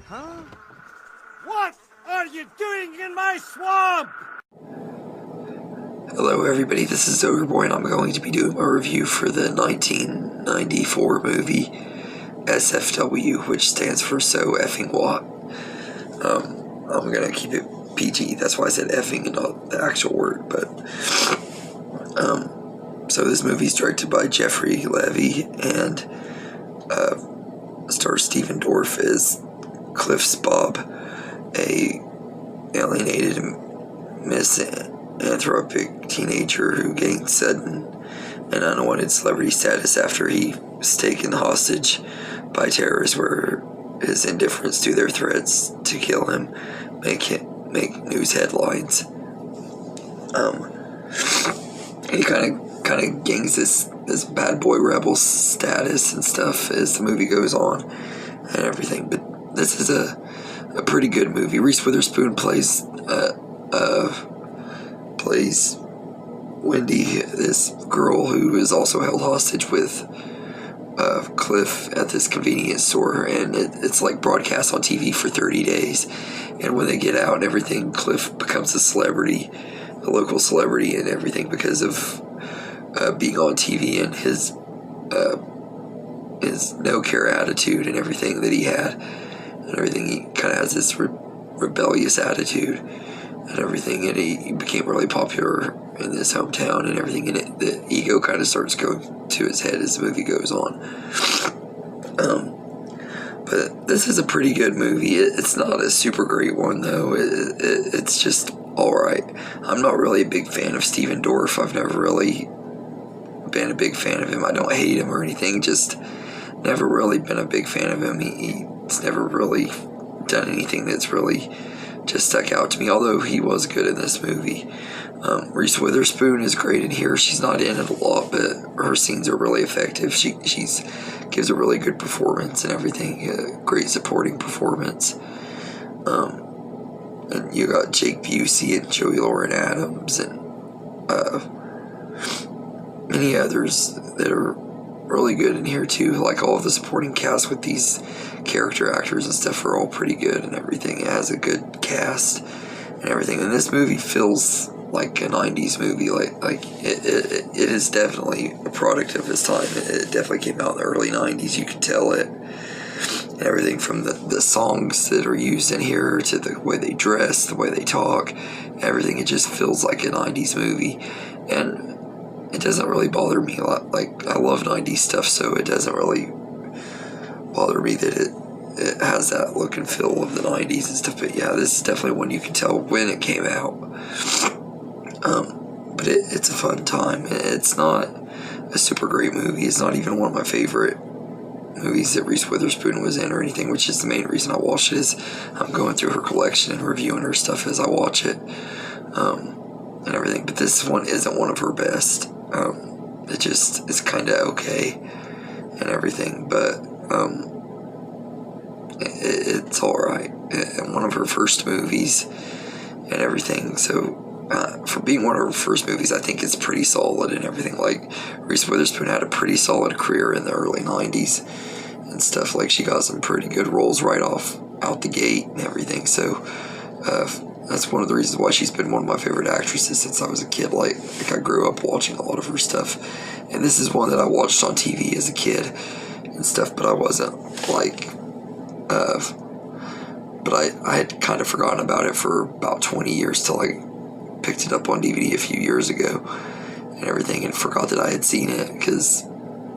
Huh? What are you doing in my swamp? Hello everybody, this is Ogre Boy and I'm going to be doing a review for the 1994 movie S.F.W, which stands for So Effing What. I'm gonna keep it PG, that's why I said effing and not the actual word, but so this movie's directed by Jeffrey Levy and stars Stephen Dorff as Cliff's Bob, a alienated misanthropic teenager who gained sudden and unwanted celebrity status after he was taken hostage by terrorists, where his indifference to their threats to kill him make news headlines. He kind of gains this bad boy rebel status and stuff as the movie goes on and everything. But this is a pretty good movie. Reese Witherspoon plays Wendy, this girl who is also held hostage with Cliff at this convenience store, and it's like broadcast on TV for 30 days. And when they get out and everything, Cliff becomes a celebrity, a local celebrity and everything, because of being on TV and his no care attitude and everything that he had and everything. He kind of has this rebellious attitude and everything, and he became really popular in this hometown and everything, and the ego kind of starts going to his head as the movie goes on. But this is a pretty good movie. It's not a super great one though. It's just alright. I'm not really a big fan of Stephen Dorff. I've never really been a big fan of him. I don't hate him or anything, just never really been a big fan of him. He's never really done anything that's really just stuck out to me, although he was good in this movie. Reese Witherspoon is great in here. She's not in it a lot, but her scenes are really effective. She gives a really good performance and everything, a great supporting performance. And you got Jake Busey and Joey Lauren Adams and many others that are really good in here too. Like all of the supporting cast with these character actors and stuff are all pretty good and everything. It has a good cast and everything. And this movie feels like a 90s movie. Like it is definitely a product of its time. It definitely came out in the early 90s. You can tell it. And everything from the songs that are used in here to the way they dress, the way they talk, everything. It just feels like a 90s movie. And it doesn't really bother me a lot. Like, I love 90s stuff, so it doesn't really bother me that it has that look and feel of the 90s and stuff. But yeah, this is definitely one you can tell when it came out. But it's a fun time. It's not a super great movie. It's not even one of my favorite movies that Reese Witherspoon was in or anything, which is the main reason I watched it. Is I'm going through her collection and reviewing her stuff as I watch it, and everything. But this one isn't one of her best. It just is kind of okay and everything, but it's alright. And one of her first movies and everything, so for being one of her first movies, I think it's pretty solid and everything. Like, Reese Witherspoon had a pretty solid career in the early 90s and stuff. Like, she got some pretty good roles right out the gate and everything, so that's one of the reasons why she's been one of my favorite actresses since I was a kid. Like I grew up watching a lot of her stuff, and this is one that I watched on TV as a kid and stuff, but I wasn't like but I had kind of forgotten about it for about 20 years till I picked it up on DVD a few years ago and everything, and forgot that I had seen it because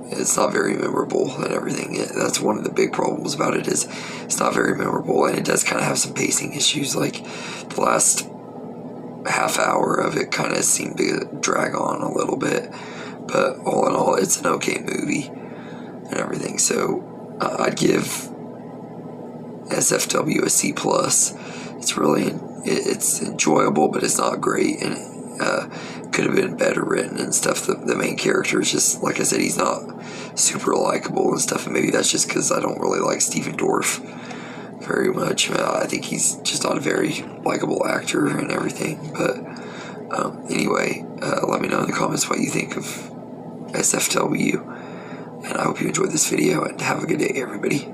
it's not very memorable and everything. That's one of the big problems about it, is it's not very memorable, and it does kind of have some pacing issues. Like, the last half hour of it kind of seemed to drag on a little bit, but all in all, it's an okay movie and everything. So I'd give S.F.W. a C+. It's enjoyable, but it's not great, and could have been better written and stuff. The main character is just, like I said, he's not super likable and stuff, and maybe that's just because I don't really like Stephen Dorff very much. I think he's just not a very likable actor and everything, but anyway, let me know in the comments what you think of S.F.W, and I hope you enjoyed this video, and have a good day, everybody.